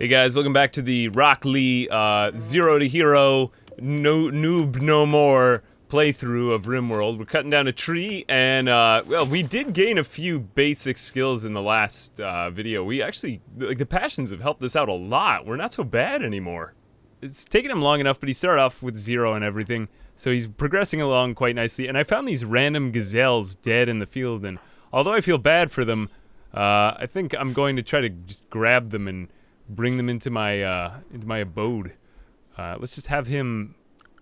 Hey guys, welcome back to the Rock Lee Zero to Hero Noob No More playthrough of Rimworld. We're cutting down a tree, and well, we did gain a few basic skills in the last video. We actually, like, the passions have helped us out a lot. We're not so bad anymore. It's taken him long enough, but he started off with 0 and everything, so he's progressing along quite nicely. And I found these random gazelles dead in the field, and although I feel bad for them, I think I'm going to try to just grab them and bring them into my abode. Let's just have him.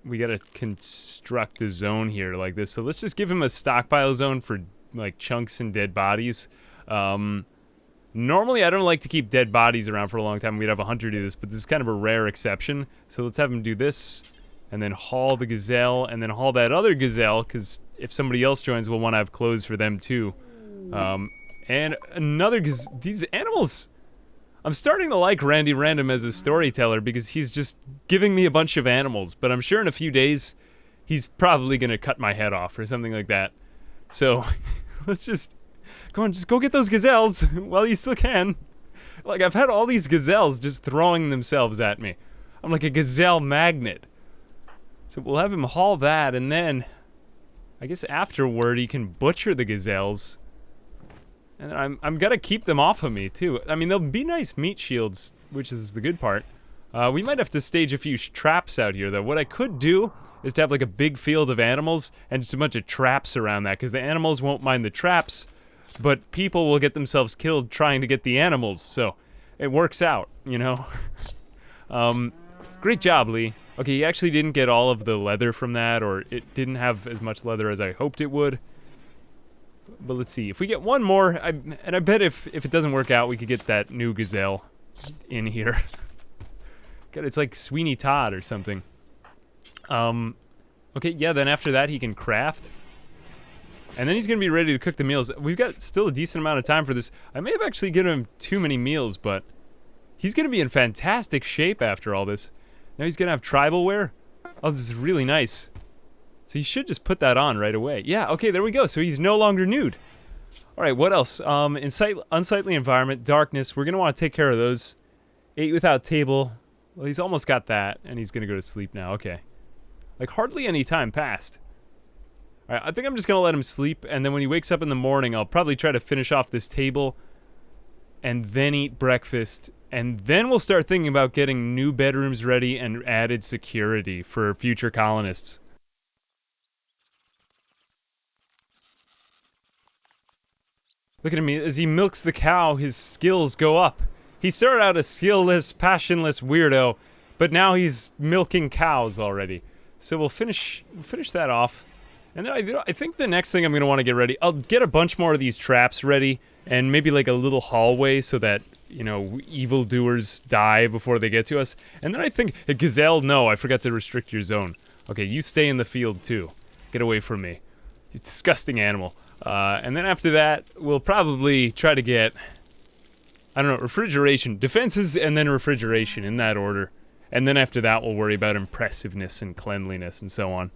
We gotta construct a zone here like this. So let's just give him a stockpile zone for like chunks and dead bodies. Normally I don't like to keep dead bodies around for a long time. We'd have a hunter do this, but this is kind of a rare exception. So let's have him do this, and then haul the gazelle, and then haul that other gazelle, because if somebody else joins, we'll want to have clothes for them too. And another these animals. I'm starting to like Randy Random as a storyteller because he's just giving me a bunch of animals, but I'm sure in a few days he's probably gonna cut my head off or something like that. So let's just go on, just go get those gazelles while you still can. Like, I've had all these gazelles just throwing themselves at me. I'm like a gazelle magnet. So we'll have him haul that, and then I guess afterward he can butcher the gazelles. And I'm gonna keep them off of me too. I mean, they'll be nice meat shields, which is the good part. We might have to stage a few traps out here though. What I could do is to have like a big field of animals and just a bunch of traps around that, because the animals won't mind the traps, but people will get themselves killed trying to get the animals, so it works out, you know? Great job, Lee. Okay, you actually didn't get all of the leather from that, or it didn't have as much leather as I hoped it would. But let's see, if we get one more, and I bet if it doesn't work out, we could get that new gazelle in here. God, it's like Sweeney Todd or something. Okay, yeah, then after that he can craft. And then he's gonna be ready to cook the meals. We've got still a decent amount of time for this. I may have actually given him too many meals, but he's gonna be in fantastic shape after all this. Now he's gonna have tribal wear. Oh, this is really nice. So you should just put that on right away. Yeah, okay, there we go. So he's no longer nude. Alright, what else? Unsightly environment, darkness. We're going to want to take care of those. 8 without table. Well, he's almost got that, and he's going to go to sleep now. Okay. Like, hardly any time passed. Alright, I think I'm just going to let him sleep, and then when he wakes up in the morning, I'll probably try to finish off this table, and then eat breakfast, and then we'll start thinking about getting new bedrooms ready and added security for future colonists. Look at him, as he milks the cow, his skills go up. He started out a skillless, passionless weirdo, but now he's milking cows already. So we'll finish that off. And then I think the next thing I'm going to want to get ready, I'll get a bunch more of these traps ready, and maybe like a little hallway so that, you know, evildoers die before they get to us. And then I think, gazelle, no, I forgot to restrict your zone. Okay, you stay in the field too. Get away from me. You disgusting animal. And then after that, we'll probably try to get, I don't know, refrigeration. Defenses and then refrigeration, in that order. And then after that, we'll worry about impressiveness and cleanliness and so on.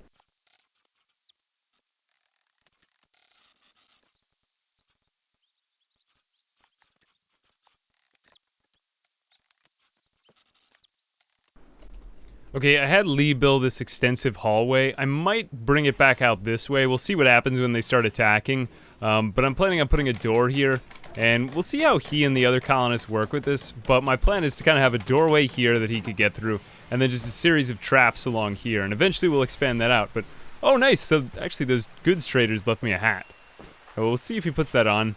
Okay, I had Lee build this extensive hallway. I might bring it back out this way. We'll see what happens when they start attacking. But I'm planning on putting a door here, and we'll see how he and the other colonists work with this. But my plan is to kind of have a doorway here that he could get through, and then just a series of traps along here, and eventually we'll expand that out. But, oh nice, so actually those goods traders left me a hat. Well, we'll see if he puts that on.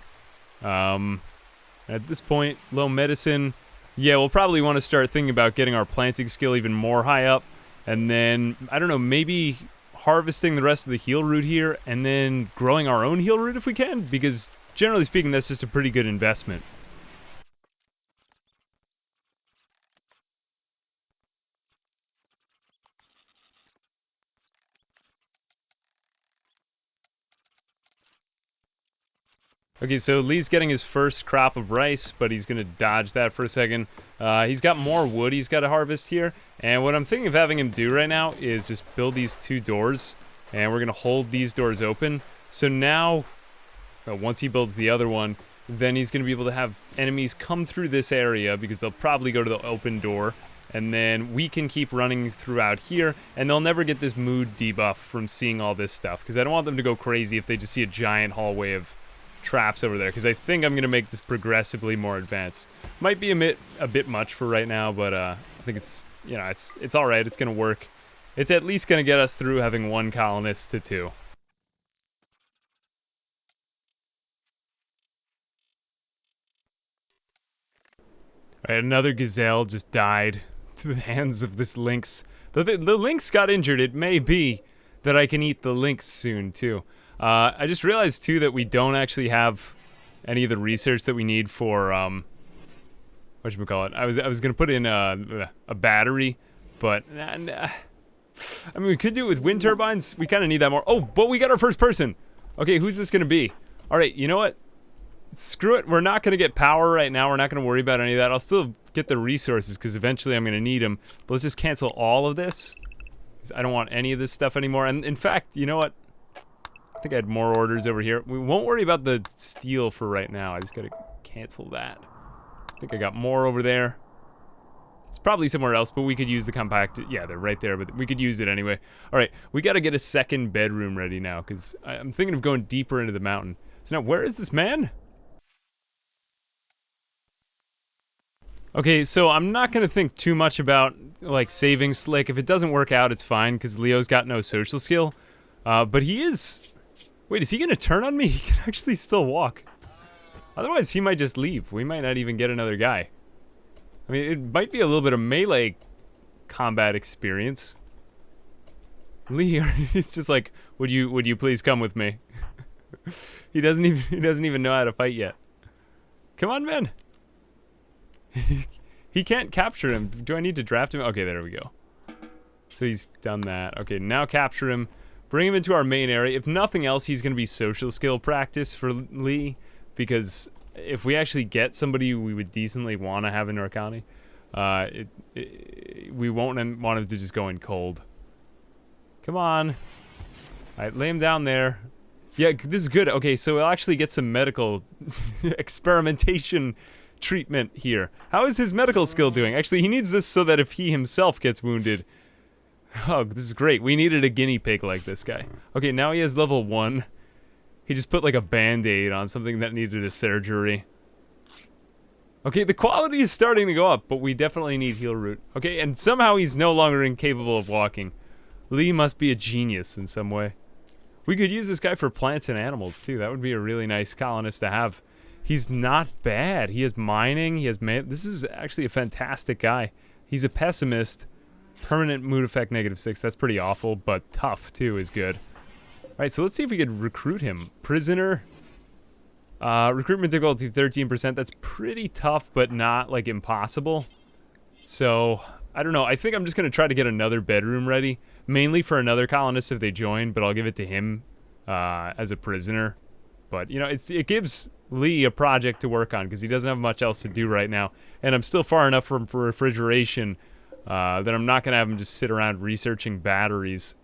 At this point, low medicine. Yeah, we'll probably want to start thinking about getting our planting skill even more high up. And then, I don't know, maybe harvesting the rest of the heal root here, and then growing our own heal root if we can, because generally speaking, that's just a pretty good investment. Okay, so Lee's getting his first crop of rice, but he's gonna dodge that for a second. He's got more wood he's got to harvest here, and what I'm thinking of having him do right now is just build these 2 doors, and we're gonna hold these doors open. So now, once he builds the other one, then he's going to be able to have enemies come through this area because they'll probably go to the open door. And then we can keep running throughout here, and they'll never get this mood debuff from seeing all this stuff, because I don't want them to go crazy if they just see a giant hallway of traps over there, because I think I'm going to make this progressively more advanced. Might be a bit much for right now, but I think it's, you know, it's all right. It's going to work. It's at least going to get us through having 1 colonist to 2. All right, another gazelle just died to the hands of this lynx. The lynx got injured. It may be that I can eat the lynx soon, too. I just realized, too, that we don't actually have any of the research that we need for, whatchamacallit. I was gonna put in a battery, but, I mean, we could do it with wind turbines. We kind of need that more. Oh, but we got our first person. Okay, who's this gonna be? All right, you know what? Screw it. We're not gonna get power right now. We're not gonna worry about any of that. I'll still get the resources because eventually I'm gonna need them. But let's just cancel all of this, because I don't want any of this stuff anymore. And in fact, you know what? I think I had more orders over here. We won't worry about the steel for right now. I just gotta cancel that. I think I got more over there. It's probably somewhere else, but we could use the compact. Yeah, they're right there, but we could use it anyway. All right, we gotta get a second bedroom ready now, because I'm thinking of going deeper into the mountain. So now, where is this man? Okay, so I'm not gonna think too much about, like, saving Slick. If it doesn't work out, it's fine, because Leo's got no social skill. But he is... Wait, is he gonna turn on me? He can actually still walk. Otherwise, he might just leave. We might not even get another guy. I mean, it might be a little bit of melee combat experience. Lee, he's just like, would you please come with me? he doesn't even know how to fight yet. Come on, man. He can't capture him. Do I need to draft him? Okay, there we go. So he's done that. Okay, now capture him. Bring him into our main area. If nothing else, he's going to be social skill practice for Lee. Because if we actually get somebody we would decently want to have in our county, we won't want him to just go in cold. Come on. Alright, lay him down there. Yeah, this is good. Okay, so we'll actually get some medical experimentation treatment here. How is his medical skill doing? Actually, he needs this so that if he himself gets wounded... Oh, this is great. We needed a guinea pig like this guy. Okay, now he has level 1. He just put like a band-aid on something that needed a surgery. Okay, the quality is starting to go up, but we definitely need heal root. Okay, and somehow he's no longer incapable of walking. Lee must be a genius in some way. We could use this guy for plants and animals, too. That would be a really nice colonist to have. He's not bad. He has mining. He has this is actually a fantastic guy. He's a pessimist. Permanent mood effect -6. That's pretty awful, but tough, too, is good. Alright, so let's see if we could recruit him. Prisoner. Recruitment difficulty 13%. That's pretty tough, but not, like, impossible. So, I don't know. I think I'm just going to try to get another bedroom ready. Mainly for another colonist if they join, but I'll give it to him as a prisoner. But, you know, it gives Lee a project to work on, because he doesn't have much else to do right now. And I'm still far enough for refrigeration that I'm not going to have him just sit around researching batteries.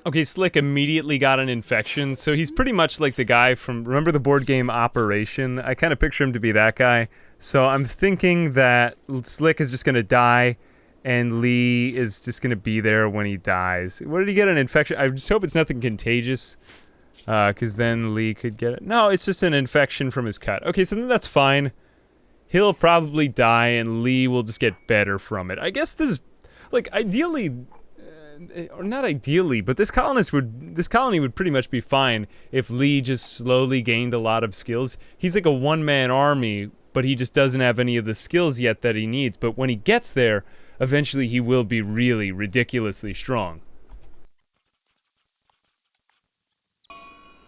Okay, Slick immediately got an infection, so he's pretty much like the guy from, remember the board game Operation? I kind of picture him to be that guy. So I'm thinking that Slick is just going to die, and Lee is just going to be there when he dies. What did he get, an infection? I just hope it's nothing contagious, because then Lee could get it. No, it's just an infection from his cut. Okay, so then that's fine. He'll probably die, and Lee will just get better from it. I guess this is, like, ideally... or not ideally, but this colony would pretty much be fine if Lee just slowly gained a lot of skills. He's like a one-man army, but he just doesn't have any of the skills yet that he needs. But when he gets there, eventually he will be really ridiculously strong.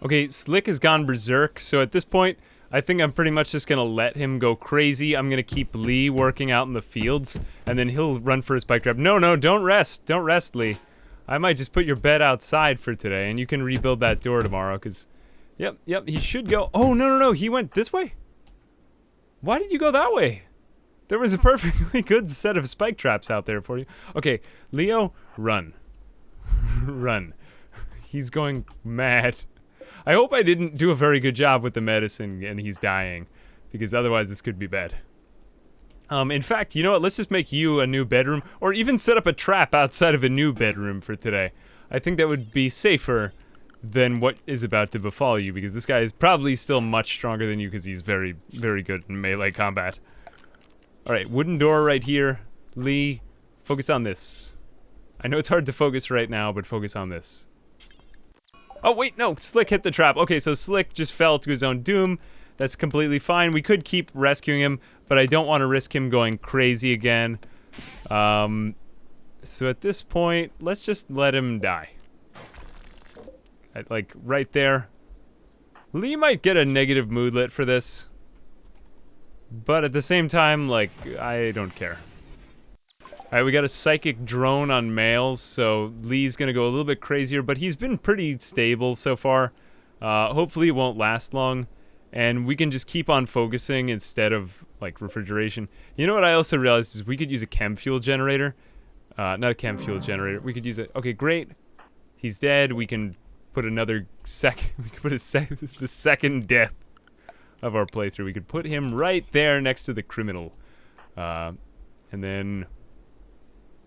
Okay, Slick has gone berserk, so at this point, I think I'm pretty much just gonna let him go crazy. I'm gonna keep Lee working out in the fields, and then he'll run for his bike trap. No, don't rest. Don't rest, Lee. I might just put your bed outside for today, and you can rebuild that door tomorrow, because... Yep, he should go... Oh, no, he went this way? Why did you go that way? There was a perfectly good set of spike traps out there for you. Okay, Leo, run. Run. He's going mad. I hope I didn't do a very good job with the medicine and he's dying, because otherwise this could be bad. In fact, you know what? Let's just make you a new bedroom, or even set up a trap outside of a new bedroom for today. I think that would be safer than what is about to befall you, because this guy is probably still much stronger than you, because he's very, very good in melee combat. Alright, wooden door right here. Lee, focus on this. I know it's hard to focus right now, but focus on this. Oh, wait, no! Slick hit the trap. Okay, so Slick just fell to his own doom. That's completely fine. We could keep rescuing him, but I don't want to risk him going crazy again. So at this point, let's just let him die. Like, right there. Lee might get a negative moodlet for this. But at the same time, like, I don't care. Alright, we got a psychic drone on males, so Lee's gonna go a little bit crazier, but he's been pretty stable so far. Hopefully it won't last long. And we can just keep on focusing instead of, like, refrigeration. You know what I also realized is we could use a chem fuel generator. Not a chem fuel generator. We could use it. Okay, great. He's dead. We can put another we can put the second death of our playthrough. We could put him right there next to the criminal. And then...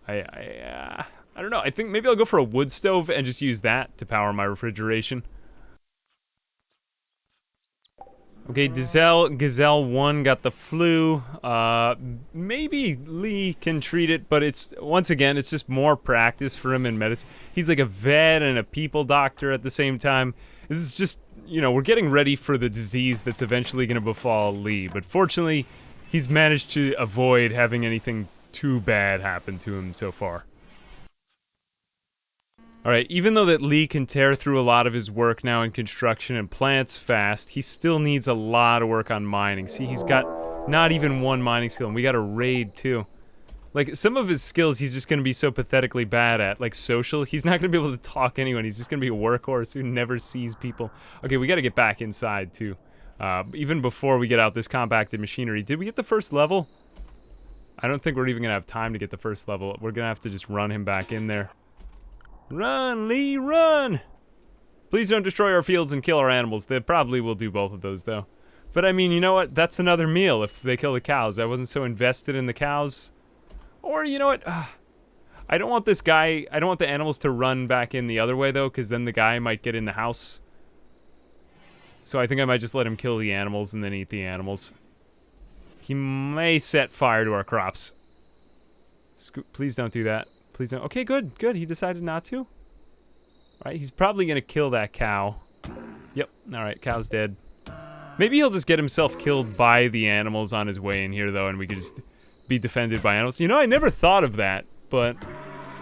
I don't know. I think maybe I'll go for a wood stove and just use that to power my refrigeration. Okay, Gazelle 1 got the flu. Maybe Lee can treat it, but it's, once again, it's just more practice for him in medicine. He's like a vet and a people doctor at the same time. This is just, you know, we're getting ready for the disease that's eventually going to befall Lee. But fortunately, he's managed to avoid having anything too bad happen to him so far. Alright, even though that Lee can tear through a lot of his work now in construction and plants fast, he still needs a lot of work on mining. See, he's got not even one mining skill, and we got a raid too. Like, some of his skills he's just gonna be so pathetically bad at, like social. He's not gonna be able to talk to anyone, he's just gonna be a workhorse who never sees people. Okay, we gotta get back inside too. Even before we get out this compacted machinery. Did we get the first level? I don't think we're even gonna have time to get the first level. We're gonna have to just run him back in there. Run, Lee, run! Please don't destroy our fields and kill our animals. They probably will do both of those, though. But I mean, you know what? That's another meal if they kill the cows. I wasn't so invested in the cows. Or, you know what? I don't want this guy... I don't want the animals to run back in the other way, though, because then the guy might get in the house. So I think I might just let him kill the animals and then eat the animals. He may set fire to our crops. Please don't do that. Please don't. Okay, good, good. He decided not to. Right, he's probably gonna kill that cow. Yep, alright, cow's dead. Maybe he'll just get himself killed by the animals on his way in here, though, and we could just be defended by animals. You know, I never thought of that, but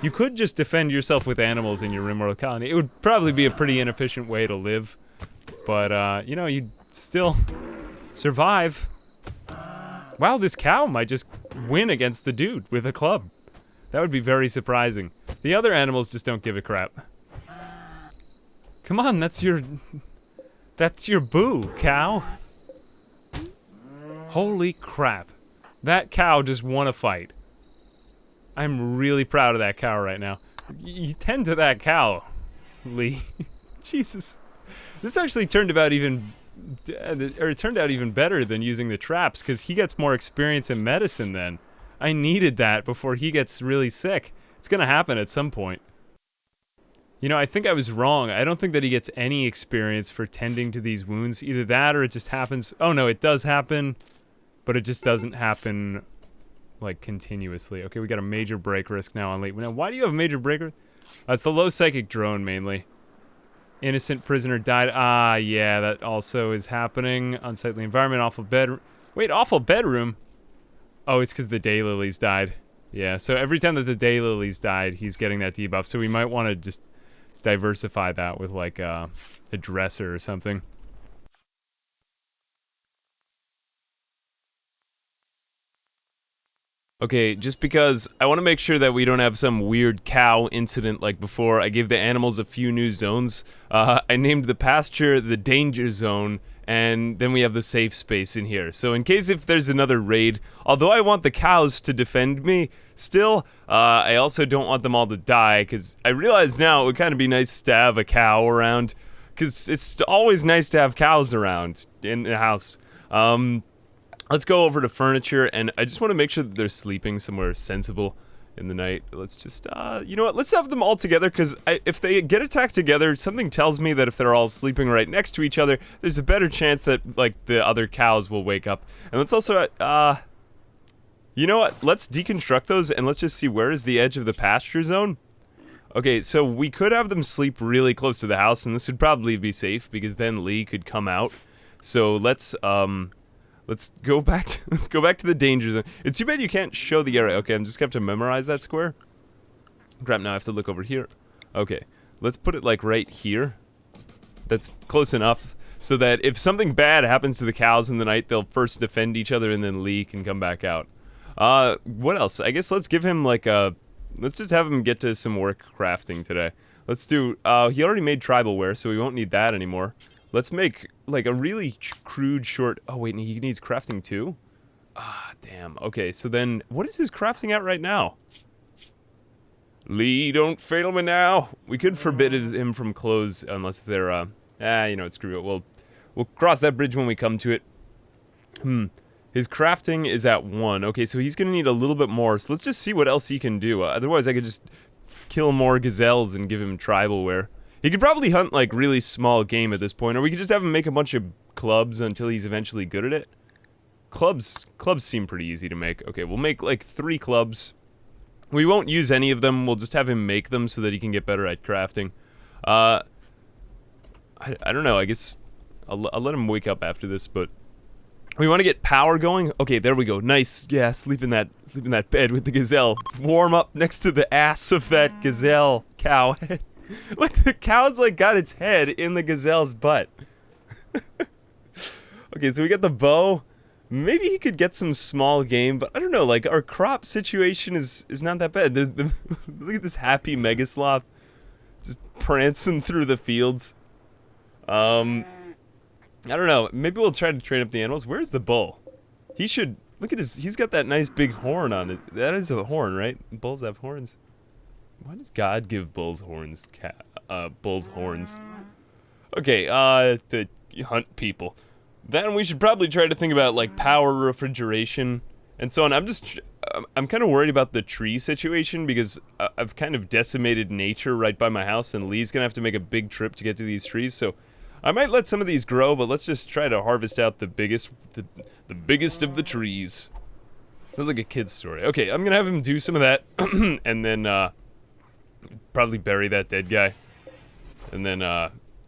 you could just defend yourself with animals in your Rimworld colony. It would probably be a pretty inefficient way to live, but, you know, you'd still survive. Wow, this cow might just win against the dude with a club. That would be very surprising. The other animals just don't give a crap. Come on, that's your boo, cow. Holy crap. That cow just won a fight. I'm really proud of that cow right now. You tend to that cow, Lee. Jesus. This actually turned out even better than using the traps, because he gets more experience in medicine then. I needed that before he gets really sick. It's gonna happen at some point. You know, I think I was wrong. I don't think that he gets any experience for tending to these wounds. Either that or it just happens. Oh no, it does happen, but it just doesn't happen, like, continuously. Okay, we got a major break risk now on late. Now, why do you have a major break risk? It's the low psychic drone, mainly. Innocent prisoner died. Ah, yeah, that also is happening. Unsightly environment, awful bed. Wait, awful bedroom? Oh, it's because the daylilies died. Yeah, so every time that the daylilies died, he's getting that debuff. So we might want to just diversify that with, like, a dresser or something. Okay, just because I want to make sure that we don't have some weird cow incident like before, I gave the animals a few new zones. I named the pasture the danger zone, and then we have the safe space in here. So in case if there's another raid, although I want the cows to defend me, still, I also don't want them all to die, because I realize now it would kind of be nice to have a cow around, because it's always nice to have cows around in the house. Let's go over to furniture, and I just want to make sure that they're sleeping somewhere sensible in the night. Let's just, you know what, let's have them all together, because if they get attacked together, something tells me that if they're all sleeping right next to each other, there's a better chance that, like, the other cows will wake up. And let's also, you know what, let's deconstruct those, and let's just see where is the edge of the pasture zone. Okay, so we could have them sleep really close to the house, and this would probably be safe, because then Lee could come out. So let's go back to the danger zone. It's too bad you can't show the area. Okay, I'm just gonna have to memorize that square. Crap, now I have to look over here. Okay, let's put it like right here. That's close enough so that if something bad happens to the cows in the night, they'll first defend each other and then Lee can come back out. What else? I guess let's give him like a... Let's just have him get to some work crafting today. Let's do... he already made tribal wear, so we won't need that anymore. Let's make, like, a really crude short... Oh, wait, he needs crafting too? Ah, damn. Okay, so then, what is his crafting at right now? Lee, don't fail me now. We could forbid him from clothes unless they're, you know what, screw it. We'll cross that bridge when we come to it. His crafting is at 1. Okay, so he's gonna need a little bit more, so let's just see what else he can do. Otherwise, I could just kill more gazelles and give him tribal wear. He could probably hunt, like, really small game at this point, or we could just have him make a bunch of clubs until he's eventually good at it. Clubs seem pretty easy to make. Okay, we'll make, like, 3 clubs. We won't use any of them, we'll just have him make them so that he can get better at crafting. I don't know, I guess I'll let him wake up after this, but... We want to get power going? Okay, there we go. Nice. Yeah, sleep in that bed with the gazelle. Warm up next to the ass of that gazelle cow. Look, the cow's like got its head in the gazelle's butt. Okay, so we got the bow. Maybe he could get some small game, but I don't know, like, our crop situation is not that bad. There's the... Look at this happy mega sloth. Just prancing through the fields. I don't know, maybe we'll try to train up the animals. Where's the bull? He should... Look at his... He's got that nice big horn on it. That is a horn, right? Bulls have horns. Why did God give bulls horns? Bulls horns. Okay, to hunt people. Then we should probably try to think about, like, power, refrigeration, and so on. I'm kind of worried about the tree situation because I've kind of decimated nature right by my house, and Lee's gonna have to make a big trip to get to these trees, so I might let some of these grow, but let's just try to harvest out the biggest of the trees. Sounds like a kid's story. Okay, I'm gonna have him do some of that, and then, probably bury that dead guy. And then,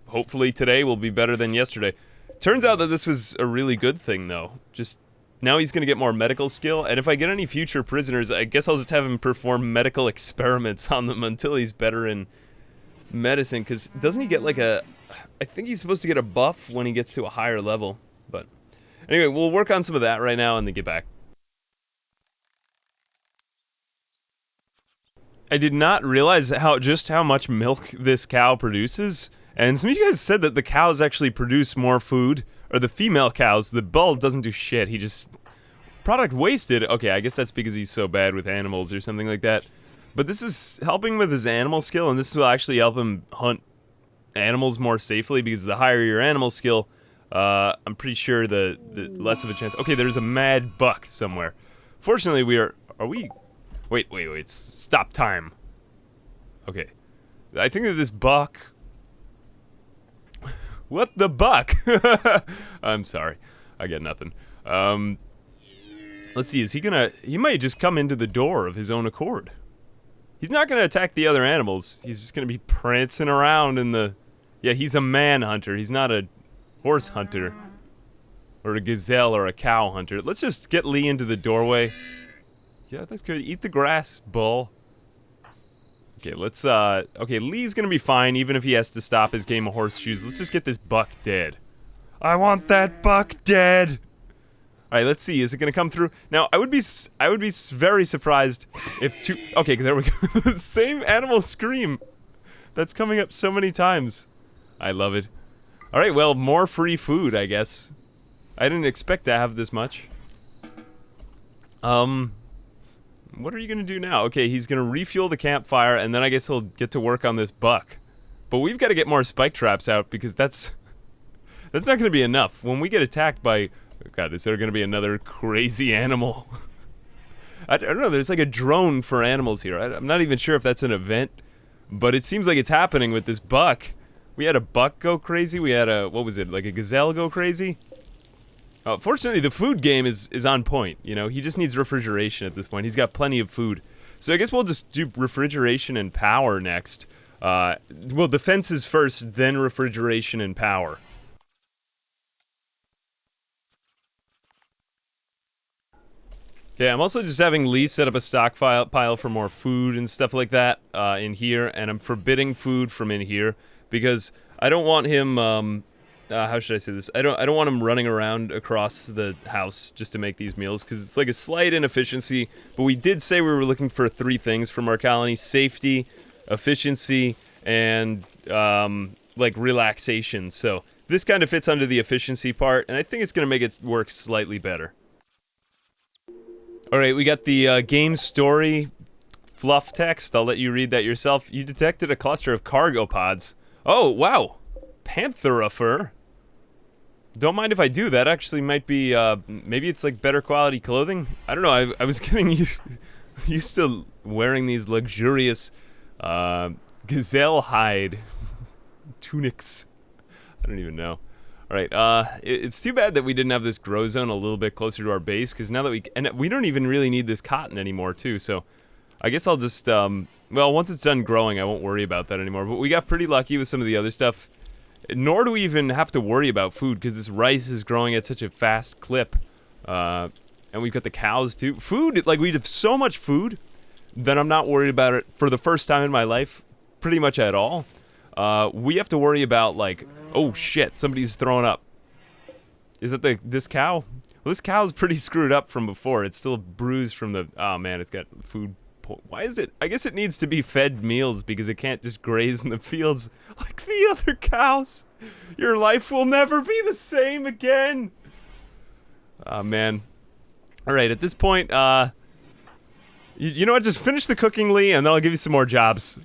hopefully today will be better than yesterday. Turns out that this was a really good thing, though. Just, now he's gonna get more medical skill, and if I get any future prisoners, I guess I'll just have him perform medical experiments on them until he's better in medicine, because doesn't he get like a... I think he's supposed to get a buff when he gets to a higher level, but... Anyway, we'll work on some of that right now and then get back. I did not realize just how much milk this cow produces, and some of you guys said that the cows actually produce more food, or the female cows. The bull doesn't do shit, he just... Product wasted. Okay, I guess that's because he's so bad with animals or something like that. But this is helping with his animal skill, and this will actually help him hunt animals more safely, because the higher your animal skill, I'm pretty sure the less of a chance... Okay, there's a mad buck somewhere. Fortunately, are we... Wait, stop time. Okay. I think that this buck... What the buck? I'm sorry. I got nothing. Let's see, is he gonna... He might just come into the door of his own accord. He's not gonna attack the other animals. He's just gonna be prancing around in the... Yeah, he's a man hunter. He's not a horse hunter. Or a gazelle or a cow hunter. Let's just get Lee into the doorway. Yeah, that's good. Eat the grass, bull. Okay, let's, okay, Lee's gonna be fine, even if he has to stop his game of horseshoes. Let's just get this buck dead. I want that buck dead! Alright, let's see, is it gonna come through? Now, I would be very surprised if two... Okay, there we go. The same animal scream that's coming up so many times. I love it. Alright, well, more free food, I guess. I didn't expect to have this much. What are you gonna do now? Okay, he's gonna refuel the campfire, and then I guess he'll get to work on this buck. But we've got to get more spike traps out because that's not going to be enough. When we get attacked by... God, is there going to be another crazy animal? I don't know, there's like a drone for animals here. I'm not even sure if that's an event, but it seems like it's happening with this buck. We had a buck go crazy, we had a, what was it, like a gazelle go crazy? Fortunately, the food game is on point, you know? He just needs refrigeration at this point. He's got plenty of food. So I guess we'll just do refrigeration and power next. Well, defenses first, then refrigeration and power. Okay, I'm also just having Lee set up a stockpile for more food and stuff like that in here, and I'm forbidding food from in here because I don't want him. How should I say this? I don't want him running around across the house just to make these meals because it's like a slight inefficiency. But we did say we were looking for 3 things from our colony: safety, efficiency, and like relaxation. So this kind of fits under the efficiency part, and I think it's gonna make it work slightly better. Alright, we got the game story fluff text. I'll let you read that yourself. You detected a cluster of cargo pods. Oh, wow! Panthera fur? Don't mind if I do. That actually might be, maybe it's like better quality clothing? I don't know, I was getting used to wearing these luxurious, gazelle hide tunics. I don't even know. Alright, it's too bad that we didn't have this grow zone a little bit closer to our base, because now that and we don't even really need this cotton anymore, too, so I guess I'll just, well, once it's done growing, I won't worry about that anymore, but we got pretty lucky with some of the other stuff, nor do we even have to worry about food, because this rice is growing at such a fast clip, and we've got the cows, too. Food, like, we have so much food that I'm not worried about it for the first time in my life, pretty much at all. We have to worry about, like, oh shit, somebody's throwing up. Is that this cow? Well, this cow's pretty screwed up from before. It's still bruised from the, oh man, it's got food. Why is it? I guess it needs to be fed meals because it can't just graze in the fields like the other cows. Your life will never be the same again. Oh man. Alright, at this point, you know what, just finish the cooking, Lee, and then I'll give you some more jobs.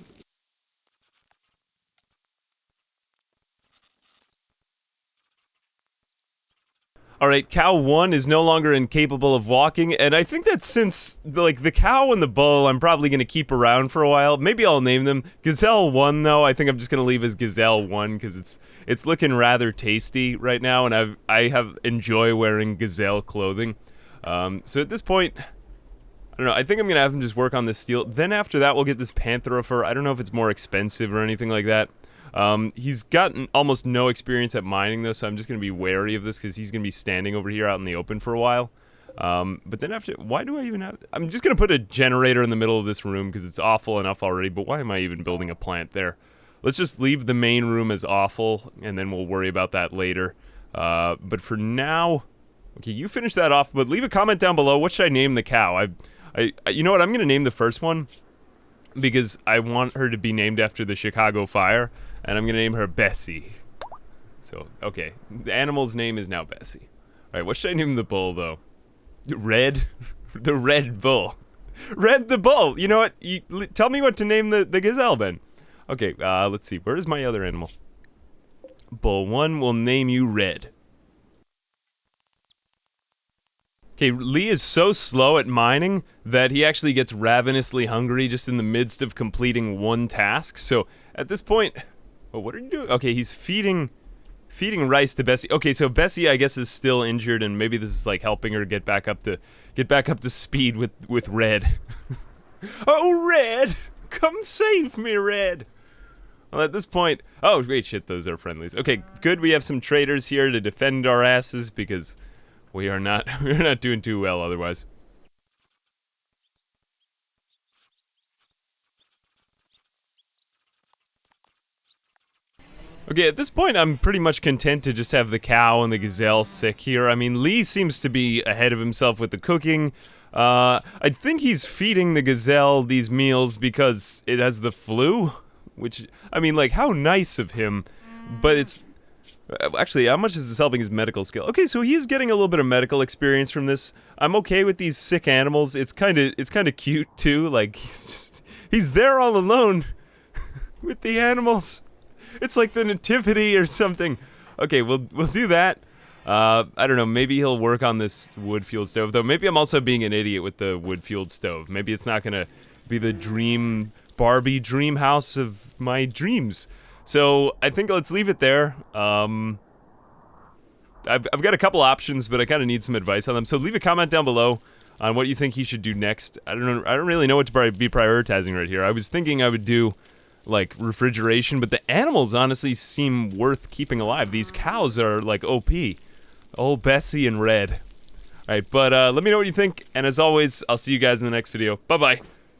Alright, cow 1 is no longer incapable of walking, and I think that since, like, the cow and the bull I'm probably gonna keep around for a while. Maybe I'll name them. Gazelle 1, though, I think I'm just gonna leave as Gazelle 1, because it's looking rather tasty right now, and I enjoy wearing gazelle clothing. So at this point, I don't know, I think I'm gonna have him just work on this steel. Then after that, we'll get this Panthera fur. I don't know if it's more expensive or anything like that. He's gotten almost no experience at mining though, so I'm just gonna be wary of this because he's gonna be standing over here out in the open for a while. But then after, why do I even have, I'm just gonna put a generator in the middle of this room because it's awful enough already, but why am I even building a plant there? Let's just leave the main room as awful, and then we'll worry about that later. But for now, okay, you finish that off, but leave a comment down below, what should I name the cow? You know what, I'm gonna name the first one, because I want her to be named after the Chicago Fire. And I'm gonna name her Bessie. So, okay. The animal's name is now Bessie. Alright, what should I name the bull, though? Red? The Red Bull. Red the Bull! You know what? Tell me what to name the gazelle, then. Okay, let's see. Where is my other animal? Bull 1 will name you Red. Okay, Lee is so slow at mining that he actually gets ravenously hungry just in the midst of completing one task. So, at this point... Oh, what are you doing? Okay, he's feeding rice to Bessie. Okay, so Bessie, I guess, is still injured, and maybe this is like helping her get back up to speed with Red. Oh, Red, come save me, Red. Well, at this point, oh wait, shit, those are friendlies. Okay, good. We have some traders here to defend our asses because we're not doing too well otherwise. Okay, at this point, I'm pretty much content to just have the cow and the gazelle sick here. I mean, Lee seems to be ahead of himself with the cooking. I think he's feeding the gazelle these meals because it has the flu, which, I mean, like, how nice of him, but it's... Actually, how much is this helping his medical skill? Okay, so he is getting a little bit of medical experience from this. I'm okay with these sick animals. It's kind of cute, too. Like, he's there all alone with the animals. It's like the nativity or something. Okay, we'll do that. I don't know, maybe he'll work on this wood-fueled stove, though. Maybe I'm also being an idiot with the wood-fueled stove. Maybe it's not gonna be the dream Barbie dream house of my dreams. So I think let's leave it there. I've got a couple options, but I kind of need some advice on them. So leave a comment down below on what you think he should do next. I don't know. I don't really know what to be prioritizing right here. I was thinking I would do like refrigeration, but the animals honestly seem worth keeping alive. These cows are like OP. Old Bessie and Red. Alright, but let me know what you think, and as always, I'll see you guys in the next video. Bye-bye.